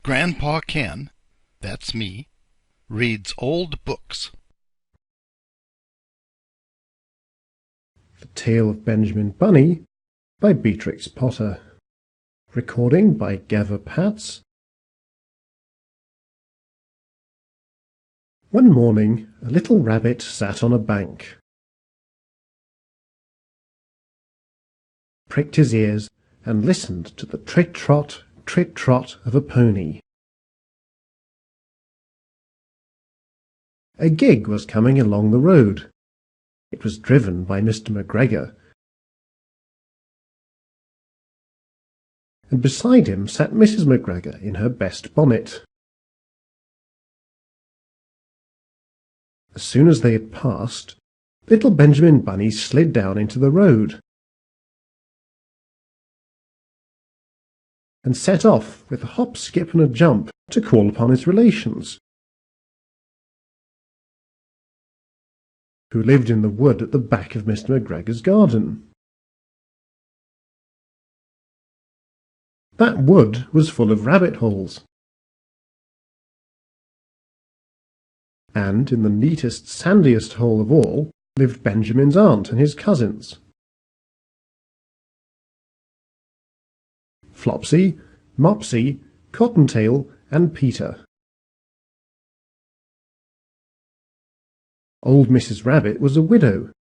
Grandpa Ken, that's me, reads old books. The Tale of Benjamin Bunny by Beatrix Potter. Recording by Gaffer Patz. One morning, a little rabbit sat on a bank, pricked his ears, and listened to the trit-trot of a pony. A gig was coming along the road. It was driven by Mr. McGregor, and beside him sat Mrs. McGregor in her best bonnet. As soon as they had passed, little Benjamin Bunny slid down into the road and set off with a hop, skip and a jump to call upon his relations, who lived in the wood at the back of Mr. McGregor's garden. That wood was full of rabbit holes, and in the neatest, sandiest hole of all lived Benjamin's aunt and his cousins, Flopsy, Mopsy, Cottontail, and Peter. Old Mrs. Rabbit was a widow.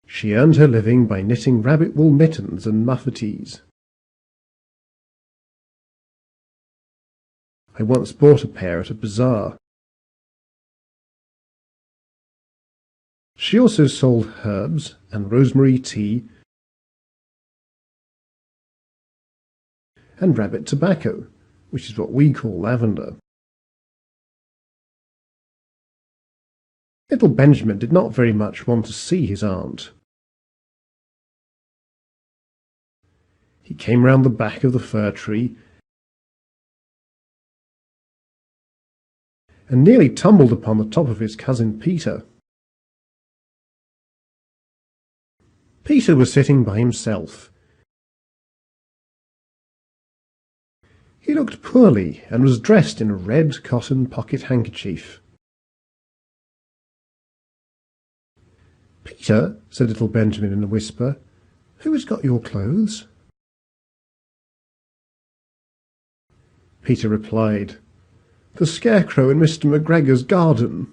She earned her living by knitting rabbit wool mittens and muffetees. I once bought a pair at a bazaar. She also sold herbs and rosemary tea and rabbit tobacco, which is what we call lavender. Little Benjamin did not very much want to see his aunt. He came round the back of the fir tree and nearly tumbled upon the top of his cousin Peter. Peter was sitting by himself. He looked poorly and was dressed in a red cotton pocket handkerchief. "Peter," said little Benjamin in a whisper, "who has got your clothes?" Peter replied, "The Scarecrow in Mr. McGregor's garden,"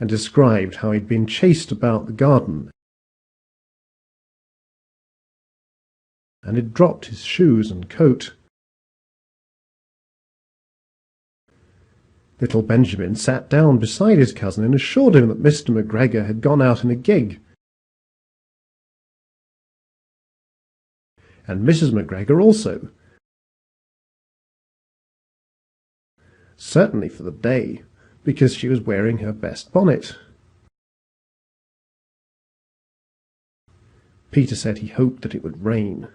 and described how he had been chased about the garden and had dropped his shoes and coat. Little Benjamin sat down beside his cousin and assured him that Mr. McGregor had gone out in a gig, and Mrs. McGregor also, certainly for the day, because she was wearing her best bonnet. Peter said he hoped that it would rain.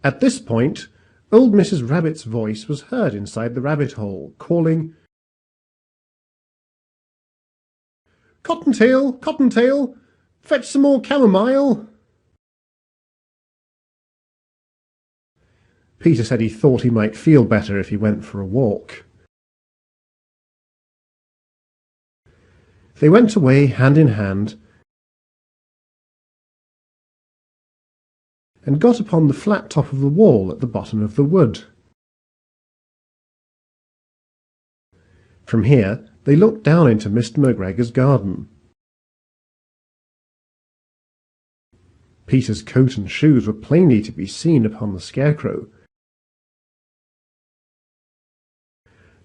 At this point, old Mrs. Rabbit's voice was heard inside the rabbit hole, calling, "Cottontail, Cottontail, fetch some more chamomile." Peter said he thought he might feel better if he went for a walk. They went away hand in hand and got upon the flat top of the wall at the bottom of the wood. From here they looked down into Mr. McGregor's garden. Peter's coat and shoes were plainly to be seen upon the Scarecrow,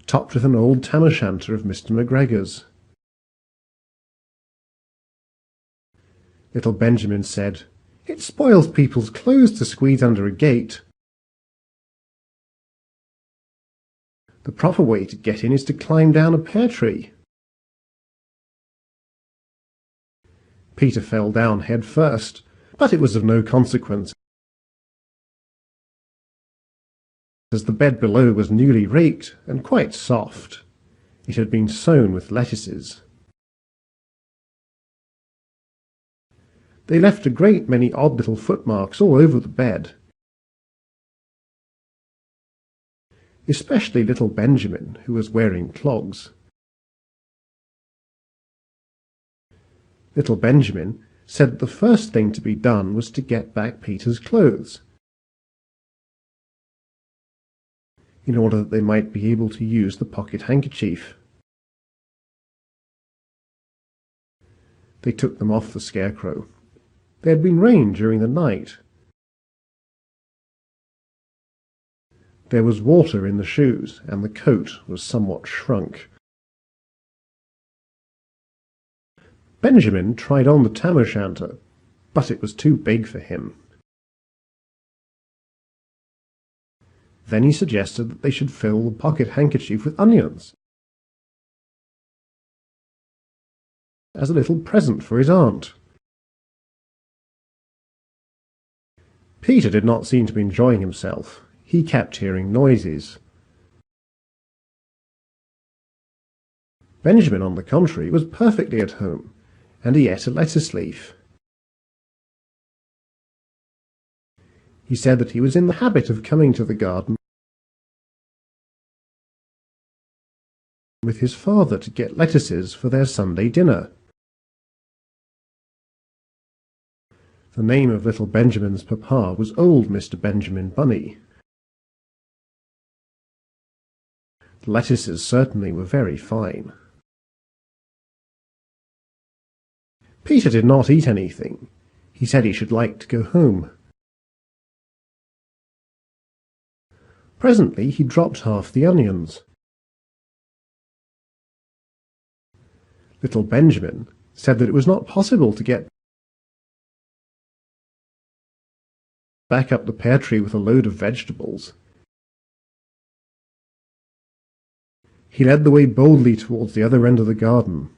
topped with an old tam-o'-shanter of Mr. McGregor's. Little Benjamin said, "It spoils people's clothes to squeeze under a gate. The proper way to get in is to climb down a pear tree." Peter fell down head first, but it was of no consequence, as the bed below was newly raked and quite soft. It had been sown with lettuces. They left a great many odd little footmarks all over the bed. Especially little Benjamin, who was wearing clogs. Little Benjamin said that the first thing to be done was to get back Peter's clothes, in order that they might be able to use the pocket handkerchief. They took them off the Scarecrow. There had been rain during the night. There was water in the shoes, and the coat was somewhat shrunk. Benjamin tried on the tam-o'-shanter, but it was too big for him. Then he suggested that they should fill the pocket handkerchief with onions, as a little present for his aunt. Peter did not seem to be enjoying himself. He kept hearing noises. Benjamin, on the contrary, was perfectly at home, and he ate a lettuce leaf. He said that he was in the habit of coming to the garden with his father to get lettuces for their Sunday dinner. The name of little Benjamin's papa was old Mr. Benjamin Bunny. The lettuces certainly were very fine. Peter did not eat anything. He said he should like to go home. Presently he dropped half the onions. Little Benjamin said that it was not possible to get back up the pear tree with a load of vegetables. He led the way boldly towards the other end of the garden.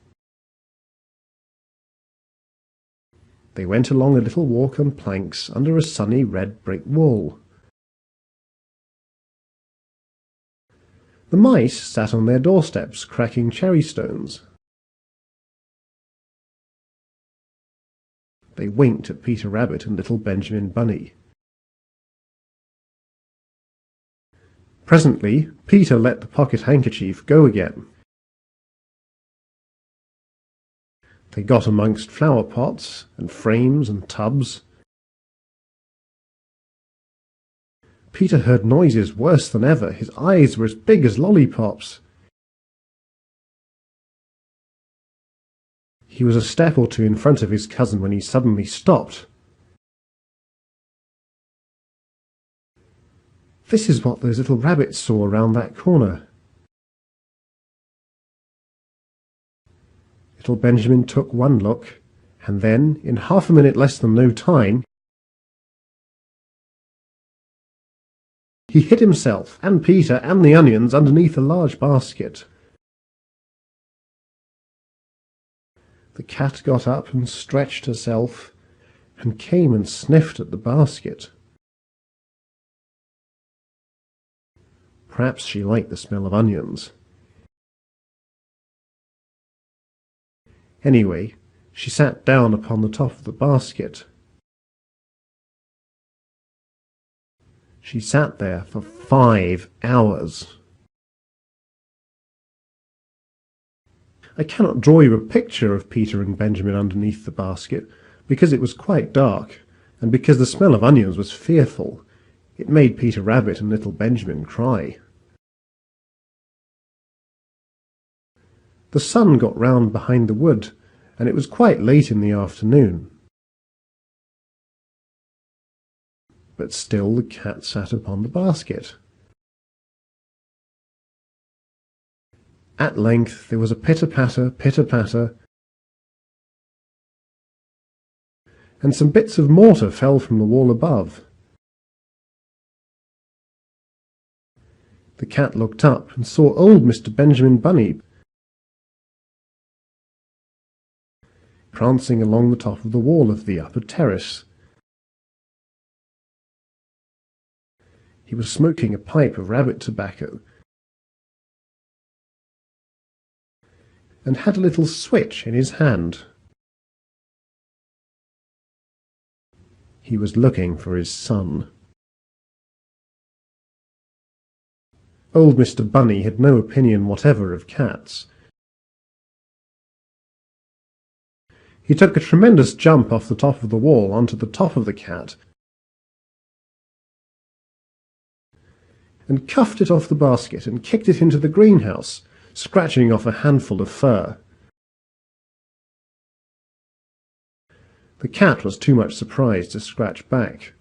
They went along a little walk on planks under a sunny red brick wall. The mice sat on their doorsteps cracking cherry stones. They winked at Peter Rabbit and little Benjamin Bunny. Presently, Peter let the pocket handkerchief go again. They got amongst flower pots and frames and tubs. Peter heard noises worse than ever. His eyes were as big as lollipops. He was a step or two in front of his cousin when he suddenly stopped. This is what those little rabbits saw around that corner. Little Benjamin took one look, and then, in half a minute less than no time, he hid himself and Peter and the onions underneath a large basket. The cat got up and stretched herself, and came and sniffed at the basket. Perhaps she liked the smell of onions. Anyway, she sat down upon the top of the basket. She sat there for 5 hours. I cannot draw you a picture of Peter and Benjamin underneath the basket, because it was quite dark, and because the smell of onions was fearful. It made Peter Rabbit and little Benjamin cry. The sun got round behind the wood, and it was quite late in the afternoon. But still the cat sat upon the basket. At length there was a pitter-patter, pitter-patter, and some bits of mortar fell from the wall above. The cat looked up and saw old Mr. Benjamin Bunny prancing along the top of the wall of the upper terrace. He was smoking a pipe of rabbit tobacco, and had a little switch in his hand. He was looking for his son. Old Mr. Bunny had no opinion whatever of cats. He took a tremendous jump off the top of the wall onto the top of the cat and cuffed it off the basket and kicked it into the greenhouse, scratching off a handful of fur. The cat was too much surprised to scratch back.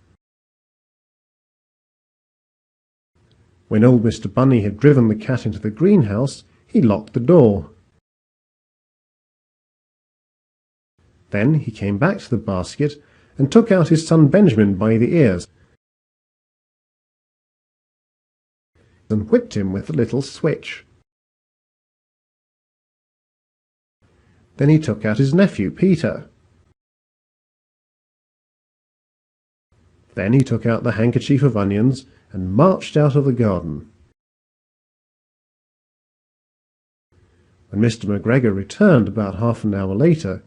When old Mr. Bunny had driven the cat into the greenhouse, he locked the door. Then he came back to the basket and took out his son Benjamin by the ears and whipped him with a little switch. Then he took out his nephew Peter. Then he took out the handkerchief of onions and marched out of the garden. When Mr. McGregor returned about half an hour later,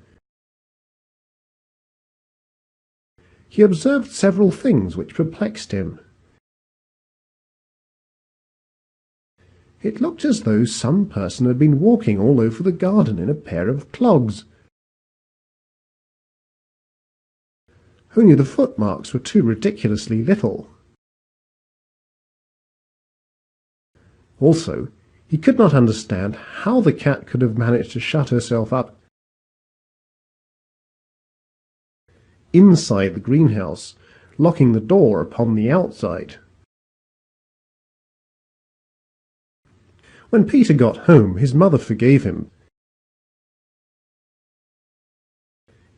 he observed several things which perplexed him. It looked as though some person had been walking all over the garden in a pair of clogs. Only the footmarks were too ridiculously little. Also, he could not understand how the cat could have managed to shut herself up inside the greenhouse, locking the door upon the outside. When Peter got home, his mother forgave him,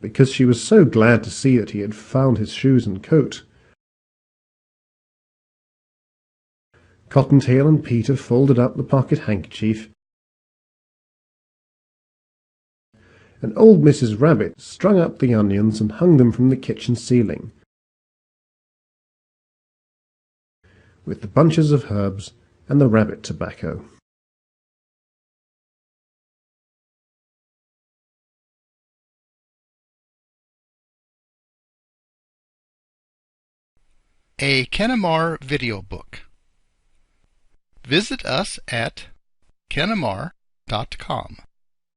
because she was so glad to see that he had found his shoes and coat. Cottontail and Peter folded up the pocket handkerchief, and old Mrs. Rabbit strung up the onions and hung them from the kitchen ceiling, with the bunches of herbs and the rabbit tobacco. A Kennemar video book. Visit us at kennemar.com.